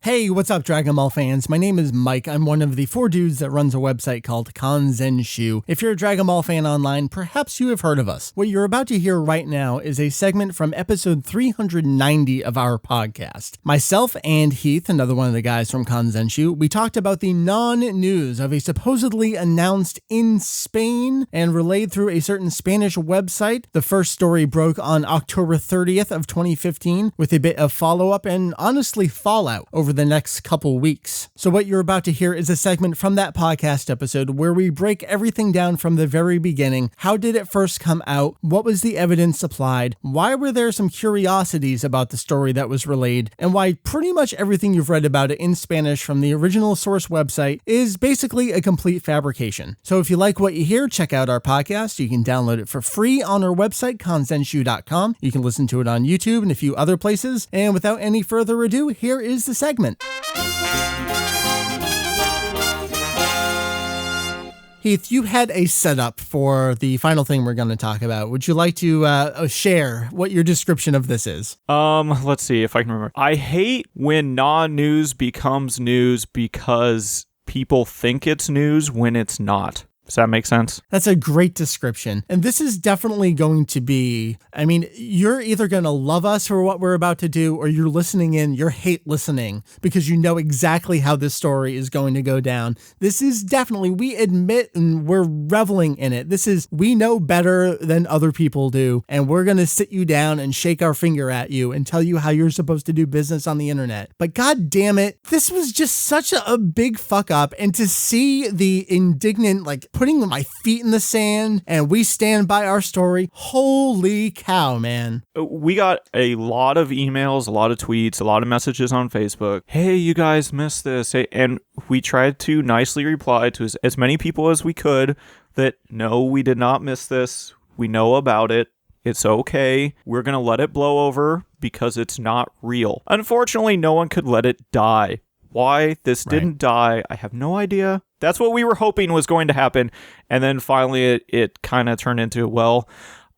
Hey, what's up, Dragon Ball fans? My name is Mike. I'm one of the 4 dudes that runs a website called Kanzenshuu. If you're a Dragon Ball fan online, perhaps you have heard of us. What you're about to hear right now is a segment from episode 390 of our podcast. Myself and Heath, another one of the guys from Kanzenshuu, we talked about the non-news of a supposedly announced in Spain and relayed through a certain Spanish website. The first story broke on October 30th of 2015 with a bit of follow-up and honestly fallout over the next couple weeks. So what you're about to hear is a segment from that podcast episode where we break everything down from the very beginning. How did it first come out? What was the evidence supplied? Why were there some curiosities about the story that was relayed? And why pretty much everything you've read about it in Spanish from the original source website is basically a complete fabrication. So if you like what you hear, check out our podcast. You can download it for free on our website, kanzenshuu.com. You can listen to it on YouTube and a few other places. And without any further ado, here is the segment. Heath, you had a setup for the final thing we're going to talk about. Would you like to share what your description of this is? Let's see if I can remember. I hate when non-news becomes news because people think it's news when it's not. Does that make sense? That's a great description. And this is definitely going to be, you're either going to love us for what we're about to do, or you're listening in, you're hate listening because you know exactly how this story is going to go down. This is definitely, we admit and we're reveling in it. We know better than other people do. And we're going to sit you down and shake our finger at you and tell you how you're supposed to do business on the internet. But God damn it, this was just such a big fuck up. And to see the indignant, putting my feet in the sand and we stand by our story. Holy cow, man. We got a lot of emails, a lot of tweets, a lot of messages on Facebook. Hey, you guys missed this. Hey, and we tried to nicely reply to as many people as we could that no, we did not miss this. We know about it. It's okay. We're going to let it blow over because it's not real. Unfortunately, no one could let it die. Why this didn't die, I have no idea. That's what we were hoping was going to happen. And then finally it kind of turned into, well,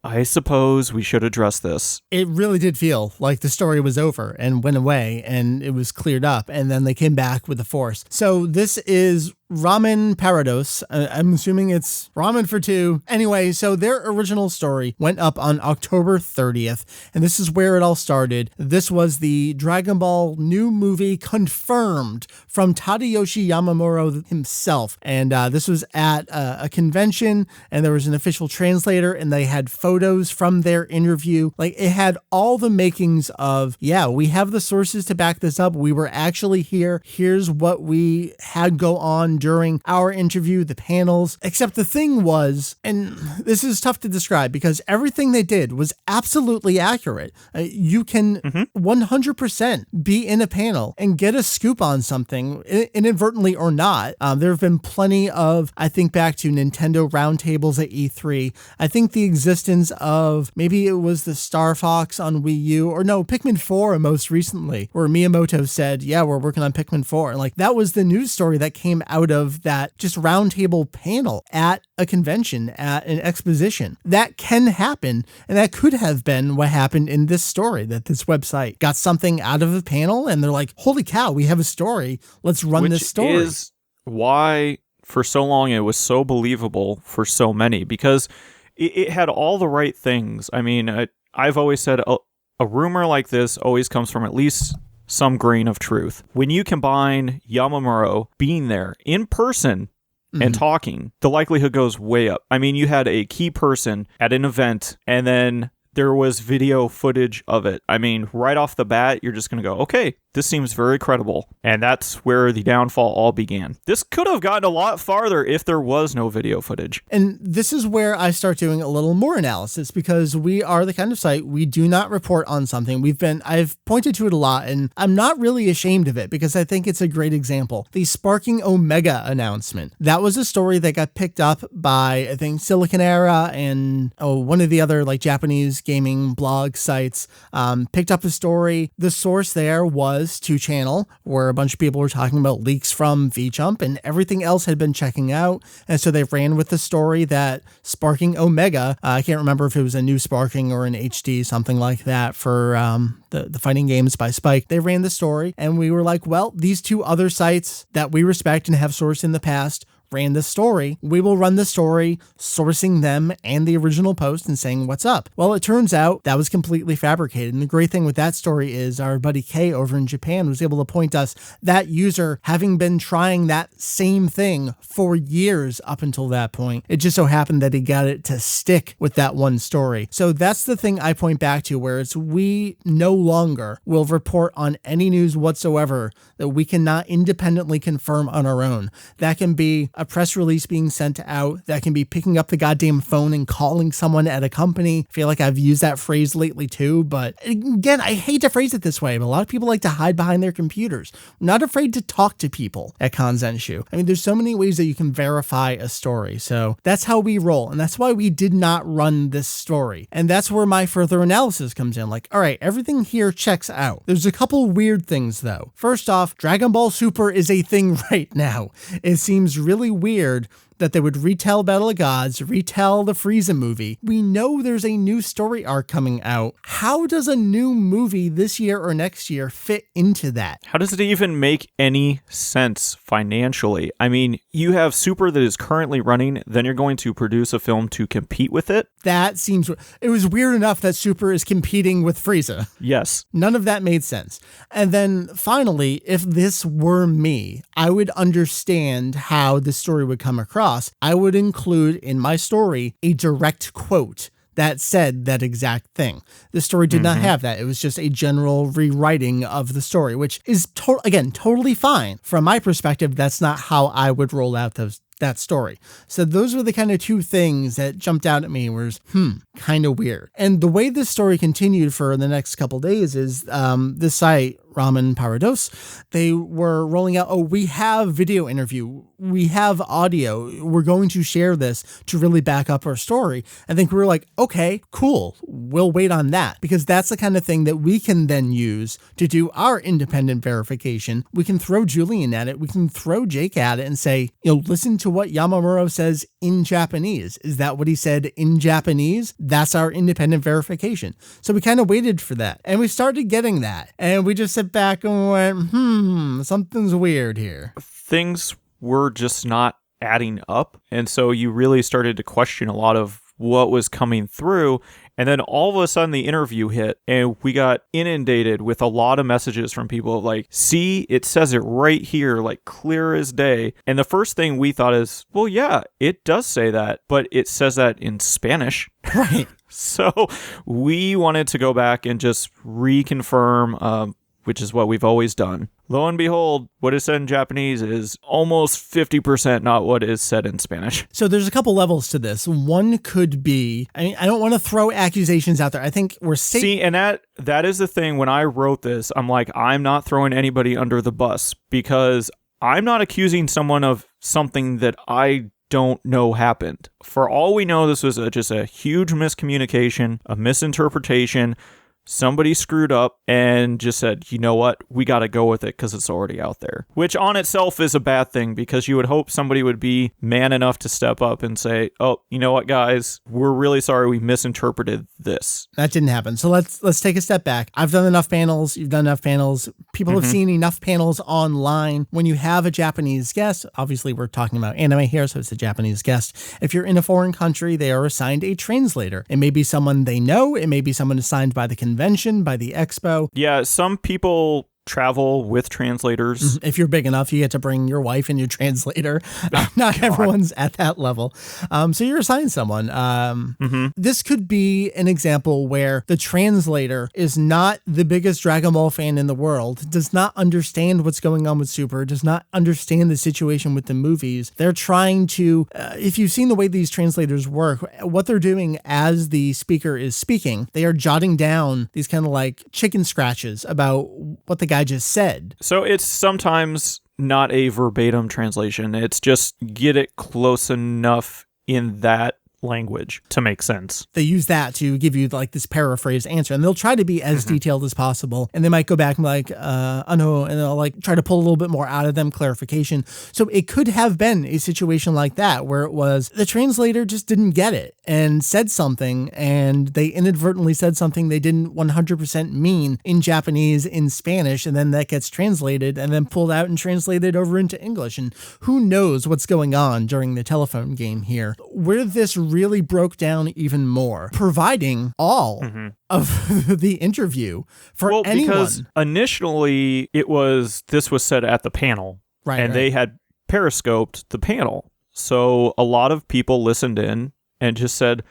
I suppose we should address this. It really did feel like the story was over and went away and it was cleared up. And then they came back with the force. So this is Ramen Parados. I'm assuming it's ramen for two. Anyway, so their original story went up on October 30th, and this is where it all started. This was the Dragon Ball new movie confirmed from Tadayoshi Yamamuro himself. And this was at a convention, and there was an official translator, and they had photos from their interview. It had all the makings of, yeah, we have the sources to back this up. We were actually here. Here's what we had go on during our interview, the panels. Except the thing was, and this is tough to describe because everything they did was absolutely accurate. You can 100% be in a panel and get a scoop on something, inadvertently or not. There have been plenty of, I think back to Nintendo roundtables at E3. I think the existence of, maybe it was the Star Fox on Wii U, or no, Pikmin 4 most recently, where Miyamoto said, yeah, we're working on Pikmin 4. And that was the news story that came out of that just roundtable panel at a convention, at an exposition. That can happen, and that could have been what happened in this story, that this website got something out of a panel and they're like, holy cow, we have a story. Let's run this story. Which is why for so long it was so believable for so many, because it had all the right things. I've always said a rumor like this always comes from at least some grain of truth. When you combine Yamamuro being there in person and talking, the likelihood goes way up. You had a key person at an event, and then there was video footage of it. Right off the bat, you're just going to go, okay, this seems very credible. And that's where the downfall all began. This could have gotten a lot farther if there was no video footage. And this is where I start doing a little more analysis, because we are the kind of site, we do not report on something. I've pointed to it a lot, and I'm not really ashamed of it because I think it's a great example. The Sparking Omega announcement. That was a story that got picked up by, I think, Silicon Era and one of the other Japanese gaming blog sites, picked up a story. The source there was 2channel, where a bunch of people were talking about leaks from VJump, and everything else had been checking out. And so they ran with the story that Sparking Omega, I can't remember if it was a new Sparking or an HD, something like that, for the fighting games by Spike. They ran the story, and we were like, well, these two other sites that we respect and have sourced in the past ran the story. We will run the story, sourcing them and the original post and saying what's up. Well, it turns out that was completely fabricated. And the great thing with that story is our buddy Kay over in Japan was able to point us that user having been trying that same thing for years up until that point. It just so happened that he got it to stick with that one story. So that's the thing I point back to, where it's we no longer will report on any news whatsoever that we cannot independently confirm on our own. That can be a press release being sent out. That can be picking up the goddamn phone and calling someone at a company. I feel like I've used that phrase lately too, but again, I hate to phrase it this way, but a lot of people like to hide behind their computers. I'm not afraid to talk to people at Kanzenshuu. I mean, there's so many ways that you can verify a story. So that's how we roll. And that's why we did not run this story. And that's where my further analysis comes in. Like, all right, everything here checks out. There's a couple weird things though. First off, Dragon Ball Super is a thing right now. It seems really weird that they would retell Battle of Gods, retell the Frieza movie. We know there's a new story arc coming out. How does a new movie this year or next year fit into that? How does it even make any sense financially? I mean, you have Super that is currently running, then you're going to produce a film to compete with it? That seems... It was weird enough that Super is competing with Frieza. Yes. None of that made sense. And then finally, if this were me, I would understand how the story would come across. I would include in my story a direct quote that said that exact thing. The story did not have that. It was just a general rewriting of the story, which is, totally fine. From my perspective, that's not how I would roll out that story. So those were the kind of two things that jumped out at me was, kind of weird. And the way this story continued for the next couple days is this site, Ramen Parados, they were rolling out, we have video interview, we have audio, we're going to share this to really back up our story. I think we were like, okay, cool, we'll wait on that, because that's the kind of thing that we can then use to do our independent verification. We can throw Julian at it, we can throw Jake at it and say, listen to what Yamamuro says in Japanese. Is that what he said in Japanese? That's our independent verification. So we kind of waited for that, and we started getting that, and we just back and went, something's weird here. Things were just not adding up. And so you really started to question a lot of what was coming through. And then all of a sudden the interview hit and we got inundated with a lot of messages from people like, see, it says it right here, like clear as day. And the first thing we thought is, well, yeah, it does say that, but it says that in Spanish. Right. So we wanted to go back and just reconfirm, which is what we've always done. Lo and behold, what is said in Japanese is almost 50% not what is said in Spanish. So there's a couple levels to this. One could be, I don't want to throw accusations out there. I think we're safe. See, and that is the thing. When I wrote this, I'm like, I'm not throwing anybody under the bus because I'm not accusing someone of something that I don't know happened. For all we know, this was just a huge miscommunication, a misinterpretation. Somebody screwed up and just said, you know what, we got to go with it because it's already out there. Which on itself is a bad thing because you would hope somebody would be man enough to step up and say, oh, you know what, guys, we're really sorry we misinterpreted this. That didn't happen. So let's take a step back. I've done enough panels. You've done enough panels. People have seen enough panels online. When you have a Japanese guest, obviously we're talking about anime here, so it's a Japanese guest. If you're in a foreign country, they are assigned a translator. It may be someone they know. It may be someone assigned by the convention, by the expo. Yeah, some people travel with translators. If you're big enough, you get to bring your wife and your translator. Not everyone's at that level. So you're assigned someone. This could be an example where the translator is not the biggest Dragon Ball fan in the world, does not understand what's going on with Super, does not understand the situation with the movies. They're trying to, if you've seen the way these translators work, what they're doing as the speaker is speaking, they are jotting down these kind of like chicken scratches about what the guy just said. So it's sometimes not a verbatim translation. It's just get it close enough in that language to make sense. They use that to give you like this paraphrased answer, and they'll try to be as detailed as possible. And they might go back and be like, no, and they'll like try to pull a little bit more out of them, clarification. So it could have been a situation like that where it was the translator just didn't get it and said something, and they inadvertently said something they didn't 100% mean in Japanese in Spanish, and then that gets translated and then pulled out and translated over into English. And who knows what's going on during the telephone game here, where this really broke down even more, providing all of the interview for anyone. Because initially this was said at the panel, and they had periscoped the panel. So a lot of people listened in and just said,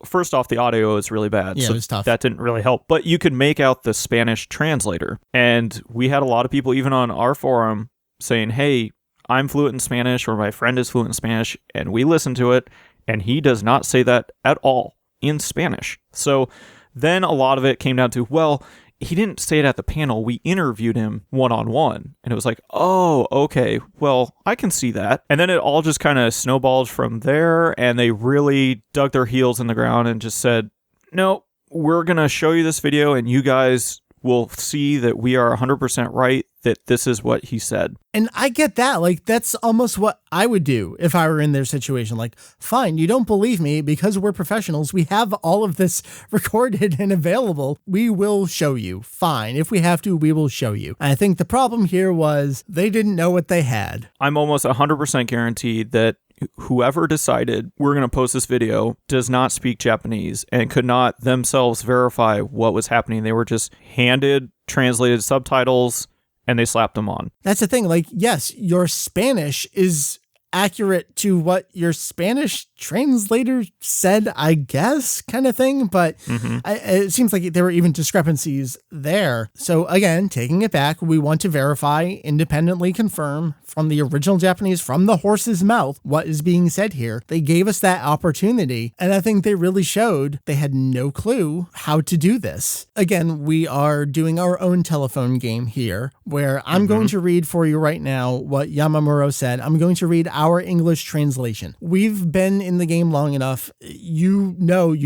first off, the audio is really bad. Yeah, so it was tough. That didn't really help. But you could make out the Spanish translator. And we had a lot of people, even on our forum, saying, hey, I'm fluent in Spanish, or my friend is fluent in Spanish, and we listened to it, and he does not say that at all in Spanish. So then a lot of it came down to, well, he didn't say it at the panel. We interviewed him one-on-one. And it was like, oh, okay, well, I can see that. And then it all just kind of snowballed from there, and they really dug their heels in the ground and just said, no, we're going to show you this video, and you guys will see that we are 100% right, that this is what he said. And I get that. Like, that's almost what I would do if I were in their situation. Like, fine, you don't believe me because we're professionals. We have all of this recorded and available. We will show you. Fine. If we have to, we will show you. I think the problem here was they didn't know what they had. I'm almost 100% guaranteed that whoever decided we're going to post this video does not speak Japanese and could not themselves verify what was happening. They were just handed translated subtitles and they slapped them on. That's the thing. Like, yes, your Spanish is accurate to what your Spanish translator said, I guess, kind of thing. But it seems like there were even discrepancies there. So again, taking it back, we want to verify, independently confirm from the original Japanese, from the horse's mouth, what is being said here. They gave us that opportunity. And I think they really showed they had no clue how to do this. Again, we are doing our own telephone game here, where I'm going to read for you right now what Yamamuro said. I'm going to read our English translation. We've been in the game long enough. You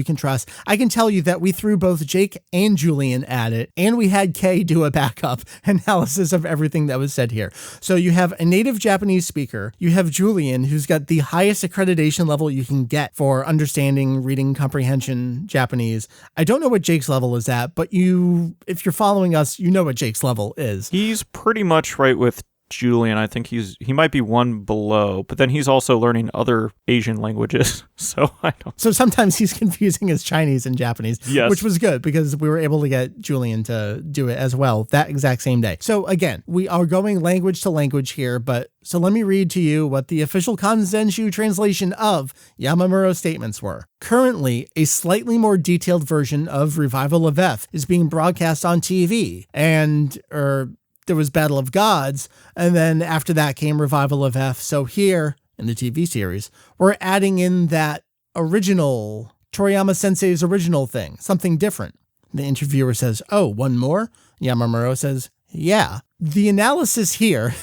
can trust. I can tell you that we threw both Jake and Julian at it, and we had Kay do a backup analysis of everything that was said here. So you have a native Japanese speaker. You have Julian, who's got the highest accreditation level you can get for understanding, reading, comprehension Japanese. I don't know what Jake's level is at, but if you're following us, you know what Jake's level is. He's pretty much right with Julian. I think he might be one below, but then he's also learning other Asian languages. So I don't. So sometimes he's confusing his Chinese and Japanese, yes, which was good because we were able to get Julian to do it as well that exact same day. So again, we are going language to language here, so let me read to you what the official Kanzenshuu translation of Yamamuro's statements were. Currently, a slightly more detailed version of Revival of F is being broadcast on TV, there was Battle of Gods, and then after that came Revival of F. So here, in the TV series, we're adding in that original, Toriyama Sensei's original thing, something different. The interviewer says, oh, one more? Yamamuro says, yeah. The analysis here,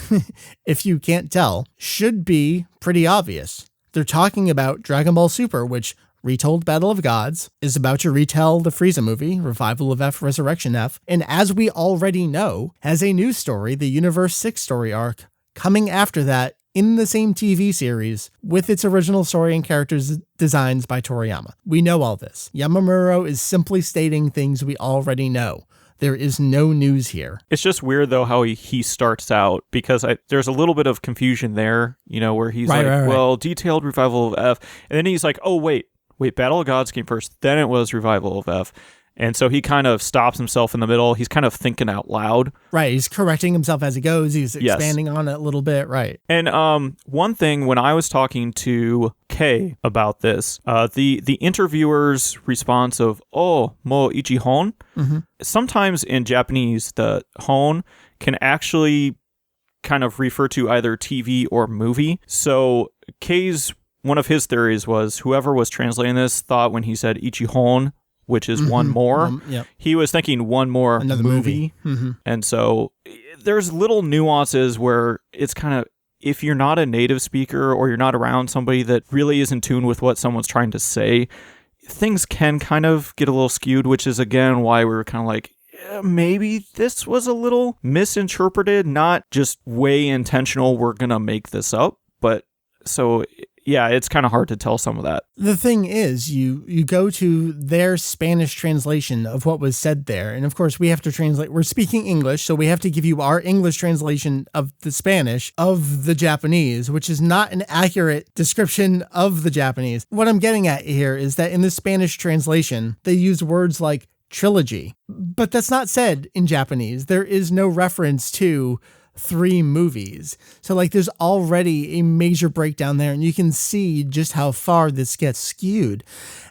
if you can't tell, should be pretty obvious. They're talking about Dragon Ball Super, which retold Battle of Gods, is about to retell the Frieza movie, Revival of F, Resurrection F, and as we already know, has a new story, the Universe 6 story arc, coming after that in the same TV series with its original story and characters designs by Toriyama. We know all this. Yamamuro is simply stating things we already know. There is no news here. It's just weird, though, how he starts out, because there's a little bit of confusion there, where he's well, detailed Revival of F, and then he's like, oh, wait, Battle of Gods came first, then it was Revival of F. And so he kind of stops himself in the middle. He's kind of thinking out loud. Right. He's correcting himself as he goes. He's expanding on it a little bit. Right. And one thing, when I was talking to Kay about this, the interviewer's response of, oh, mo ichi hon, sometimes in Japanese, the hon can actually kind of refer to either TV or movie. So Kay's one of his theories was whoever was translating this thought when he said Ichihon, which is one more, he was thinking one more another movie. And so there's little nuances where it's kind of, if you're not a native speaker or you're not around somebody that really is in tune with what someone's trying to say, things can kind of get a little skewed, which is, again, why we were kind of like, yeah, maybe this was a little misinterpreted, not just way intentional, we're going to make this up. But so, yeah, it's kind of hard to tell some of that. The thing is, you go to their Spanish translation of what was said there. And of course, we have to translate. We're speaking English, so we have to give you our English translation of the Spanish of the Japanese, which is not an accurate description of the Japanese. What I'm getting at here is that in the Spanish translation, they use words like trilogy, but that's not said in Japanese. There is no reference to 3 movies. So like there's already a major breakdown there, and you can see just how far this gets skewed.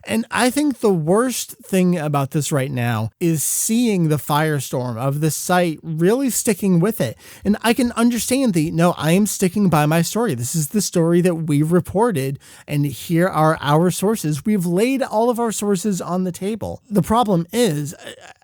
And I think the worst thing about this right now is seeing the firestorm of the site really sticking with it. And I can understand no, I am sticking by my story. This is the story that we reported, and here are our sources. We've laid all of our sources on the table. The problem is,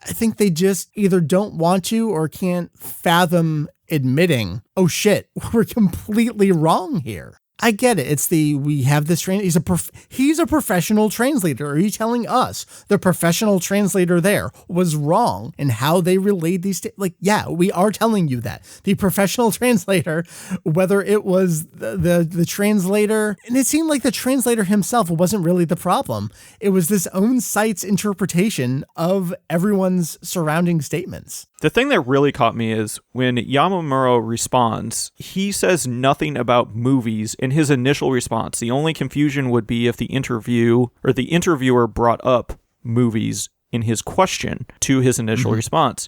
I think they just either don't want to or can't fathom admitting, oh shit, we're completely wrong here. I get it. We have this he's a professional translator. Are you telling us the professional translator there was wrong in how they relayed these? Yeah, we are telling you that the professional translator, whether it was the translator, and it seemed like the translator himself wasn't really the problem. It was this own site's interpretation of everyone's surrounding statements. The thing that really caught me is when Yamamuro responds, he says nothing about movies in his initial response. The only confusion would be if the interviewer brought up movies in his question to his initial response.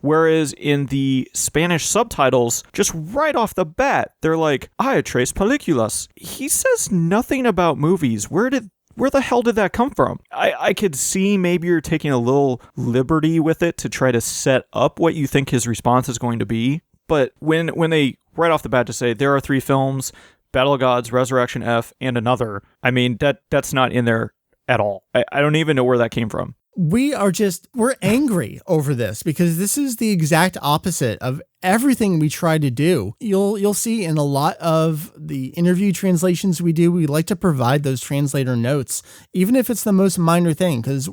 Whereas in the Spanish subtitles, just right off the bat, they're like, "Hay 3 películas." He says nothing about movies. Where the hell did that come from? I could see maybe you're taking a little liberty with it to try to set up what you think his response is going to be. But when they right off the bat just say there are 3 films, Battle of Gods, Resurrection F, and another, I mean, that's not in there at all. I don't even know where that came from. We're angry over this because this is the exact opposite of everything we try to do. You'll see in a lot of the interview translations we do, we like to provide those translator notes, even if it's the most minor thing, because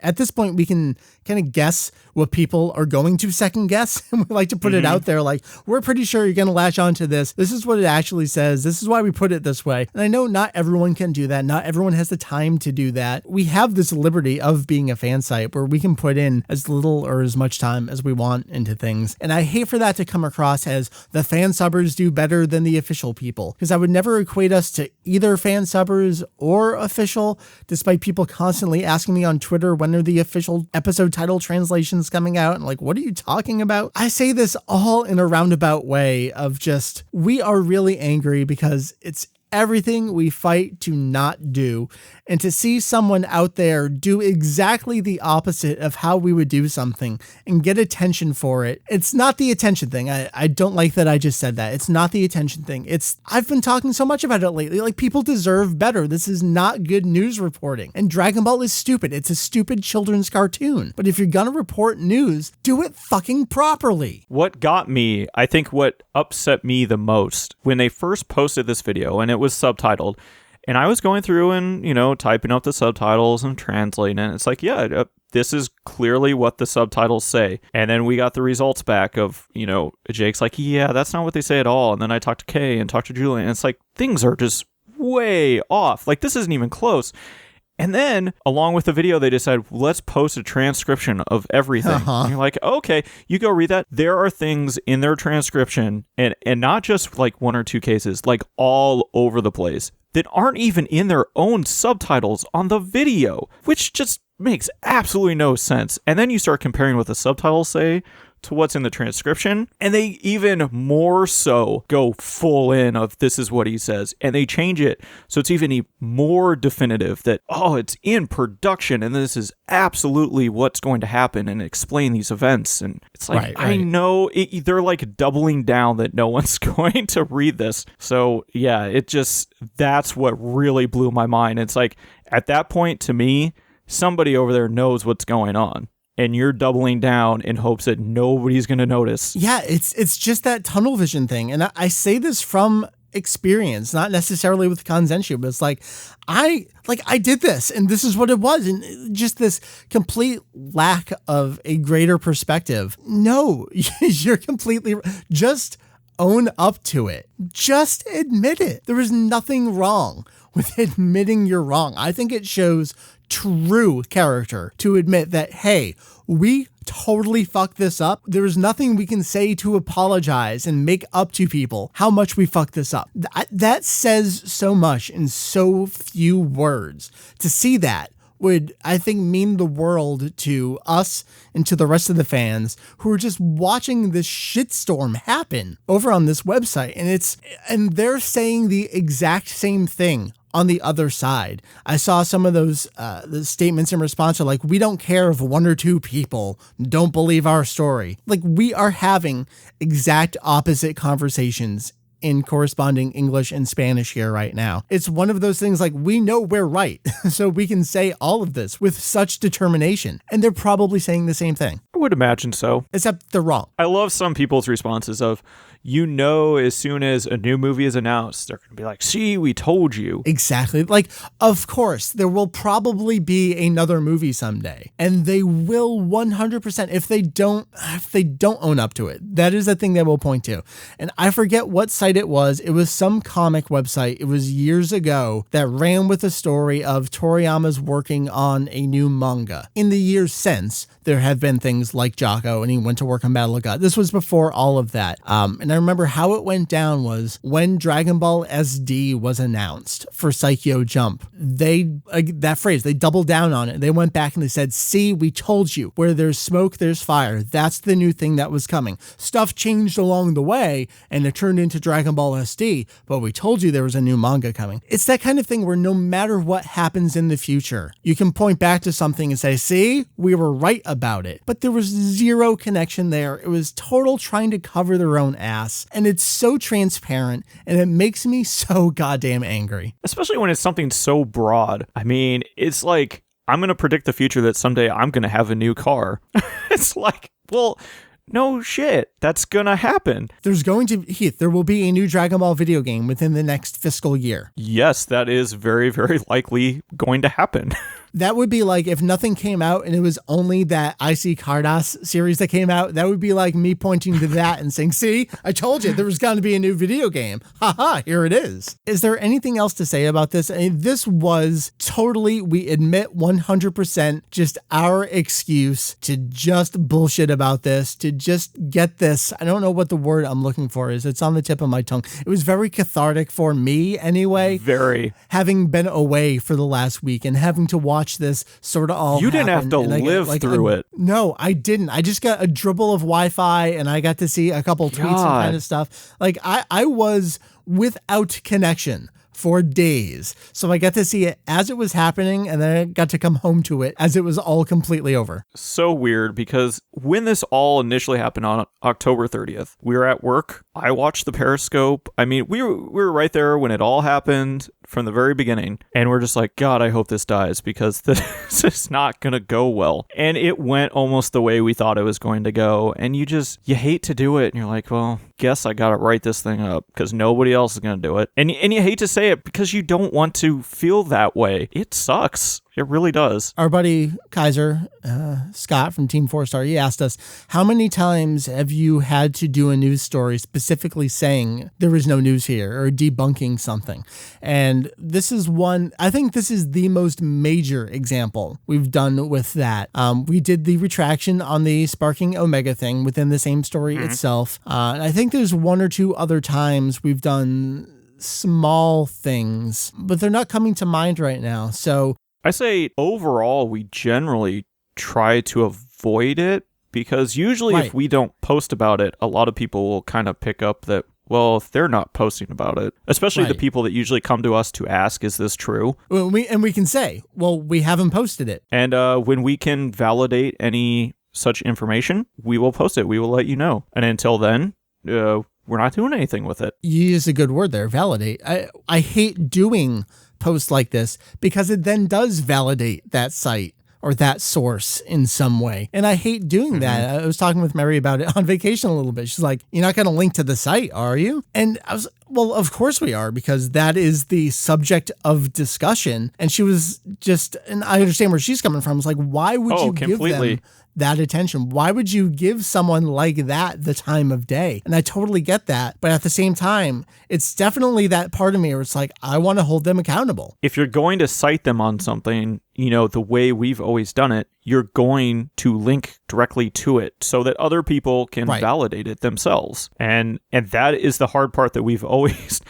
at this point we can kind of guess what people are going to second guess. And we like to put it out there like, we're pretty sure you're going to latch onto this. This is what it actually says. This is why we put it this way. And I know not everyone can do that. Not everyone has the time to do that. We have this liberty of being a fan site where we can put in as little or as much time as we want into things. And I hate for that to come across as the fan subbers do better than the official people, because I would never equate us to either fan subbers or official, despite people constantly asking me on Twitter when are the official episode title translations coming out, and like, what are you talking about? I say this all in a roundabout way of just, we are really angry because it's everything we fight to not do. And to see someone out there do exactly the opposite of how we would do something and get attention for it. It's not the attention thing. I don't like that I just said that. It's not the attention thing. I've been talking so much about it lately. Like, people deserve better. This is not good news reporting. And Dragon Ball is stupid. It's a stupid children's cartoon. But if you're gonna report news, do it fucking properly. What got me, I think what upset me the most, when they first posted this video and it was subtitled, and I was going through and, typing up the subtitles and translating it. It's like, yeah, this is clearly what the subtitles say. And then we got the results back of, Jake's like, yeah, that's not what they say at all. And then I talked to Kay and talked to Julian, and it's like, things are just way off. Like, this isn't even close. And then, along with the video, they decided, let's post a transcription of everything. And you're like, okay, you go read that. There are things in their transcription, and not just like 1 or 2 cases, like all over the place, that aren't even in their own subtitles on the video, which just makes absolutely no sense. And then you start comparing what the subtitles say to what's in the transcription, and they even more so go full in of this is what he says, and they change it so it's even more definitive that, it's in production and this is absolutely what's going to happen, and explain these events. And it's like, right. I know they're like doubling down that no one's going to read this. So yeah, that's what really blew my mind. It's like, at that point, to me, somebody over there knows what's going on, and you're doubling down in hopes that nobody's going to notice. Yeah, it's just that tunnel vision thing. And I say this from experience, not necessarily with Kanzenshuu, but it's like I did this and this is what it was. And just this complete lack of a greater perspective. No, you're completely just own up to it. Just admit it. There is nothing wrong with admitting you're wrong. I think it shows true character to admit that, hey, we totally fucked this up. There is nothing we can say to apologize and make up to people how much we fucked this up. That says so much in so few words. To see that would, I think, mean the world to us and to the rest of the fans who are just watching this shitstorm happen over on this website. And they're saying the exact same thing on the other side. I saw some of those the statements in response are like, we don't care if one or two people don't believe our story. Like, we are having exact opposite conversations in corresponding English and Spanish here right now. It's one of those things like, we know we're right, so we can say all of this with such determination. And they're probably saying the same thing. I would imagine so. Except they're wrong. I love some people's responses of, as soon as a new movie is announced, they're going to be like, see, we told you. Exactly. Like, of course, there will probably be another movie someday, and they will 100% if they don't own up to it. That is the thing they will point to. And I forget what site it was. It was some comic website. It was years ago that ran with a story of Toriyama's working on a new manga. In the years since, there have been things like Jocko, and he went to work on Battle of God. This was before all of that. And I remember how it went down was when Dragon Ball SD was announced for Saikyo Jump, that phrase, they doubled down on it. They went back and they said, see, we told you, where there's smoke, there's fire. That's the new thing that was coming. Stuff changed along the way and it turned into Dragon Ball SD, but we told you there was a new manga coming. It's that kind of thing where no matter what happens in the future, you can point back to something and say, see, we were right about it. But there was zero connection there. It was total trying to cover their own ass. And it's so transparent, and it makes me so goddamn angry. Especially when it's something so broad. I mean, it's like, I'm going to predict the future that someday I'm going to have a new car. It's like, well, no shit, that's going to happen. Heath, there will be a new Dragon Ball video game within the next fiscal year. Yes, that is very, very likely going to happen. That would be like if nothing came out and it was only that IC Cardass series that came out. That would be like me pointing to that and saying, see, I told you there was going to be a new video game. Haha, here it is. Is there anything else to say about this? I mean, this was totally, we admit 100%, just our excuse to just bullshit about this, to just get this. I don't know what the word I'm looking for is. It's on the tip of my tongue. It was very cathartic for me anyway. Very. Having been away for the last week and having to watch this sort of all You didn't have to live through it. No, I didn't. I just got a dribble of Wi-Fi and I got to see a couple tweets and kind of stuff. Like I was without connection for days. So I got to see it as it was happening, and then I got to come home to it as it was all completely over. So weird, because when this all initially happened on October 30th, we were at work. I watched the Periscope. I mean, we were right there when it all happened from the very beginning, and we're just like, God, I hope this dies, because this is not going to go well. And it went almost the way we thought it was going to go, and you hate to do it, and you're like, well, guess I gotta write this thing up, because nobody else is gonna do it. And you hate to say it, because you don't want to feel that way. It sucks. It really does. Our buddy Kaiser, Scott from Team 4-Star, he asked us, how many times have you had to do a news story specifically saying there is no news here or debunking something? And this is one, I think this is the most major example we've done with that. We did the retraction on the Sparking Omega thing within the same story itself. And I think there's one or two other times we've done small things, but they're not coming to mind right now. So I say overall, we generally try to avoid it, because usually if we don't post about it, a lot of people will kind of pick up that, well, if they're not posting about it, especially the people that usually come to us to ask, is this true? We can say, well, we haven't posted it. And when we can validate any such information, we will post it. We will let you know. And until then, we're not doing anything with it. You use a good word there, validate. I hate doing posts like this because it then does validate that site or that source in some way. And I hate doing that. I was talking with Mary about it on vacation a little bit. She's like, you're not going to link to the site, are you? And I was, well, of course we are, because that is the subject of discussion. And she was just, and I understand where she's coming from. It's like, why would you give them that attention? Why would you give someone like that the time of day? And I totally get that. But at the same time, it's definitely that part of me where it's like, I want to hold them accountable. If you're going to cite them on something, you know, the way we've always done it, you're going to link directly to it so that other people can validate it themselves. And that is the hard part that we've always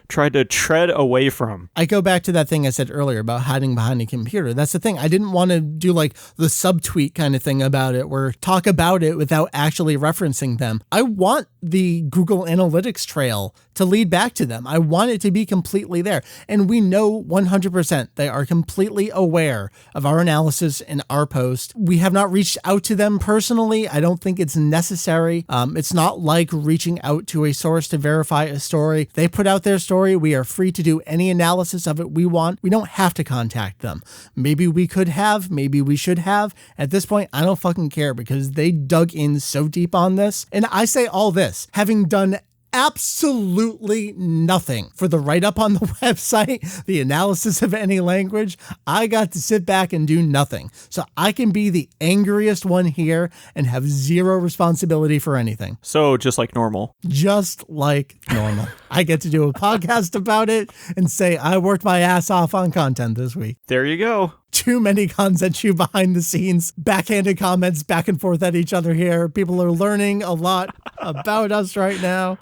tried to tread away from. I go back to that thing I said earlier about hiding behind a computer. That's the thing. I didn't want to do like the subtweet kind of thing about it, where talk about it without actually referencing them. I want the Google Analytics trail to lead back to them. I want it to be completely there. And we know 100% they are completely aware of our analysis and our post. We have not reached out to them personally. I don't think it's necessary. It's not like reaching out to a source to verify a story. They put out their story. We are free to do any analysis of it we want. We don't have to contact them. Maybe we could have, maybe we should have. At this point, I don't fucking care, because they dug in so deep on this. And I say all this, having done absolutely nothing for the write-up on the website, the analysis of any language. I got to sit back and do nothing. So I can be the angriest one here and have zero responsibility for anything. So just like normal. Just like normal. I get to do a podcast about it and say I worked my ass off on content this week. There you go. Too many Kanzenshuu behind the scenes, backhanded comments back and forth at each other here. People are learning a lot about us right now.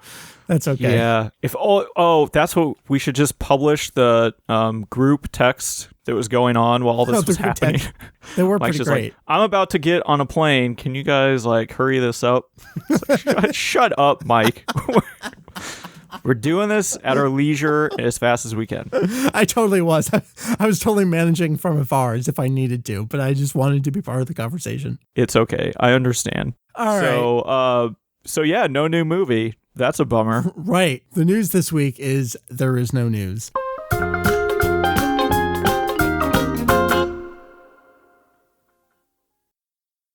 That's okay. Yeah. If that's what we should just publish the group text that was going on while all this was happening. They were pretty great. Like, I'm about to get on a plane. Can you guys like hurry this up? Like, shut up, Mike. We're doing this at our leisure as fast as we can. I totally was. I was totally managing from afar as if I needed to, but I just wanted to be part of the conversation. It's okay. I understand. All right. So yeah, no new movie. That's a bummer. Right. The news this week is there is no news.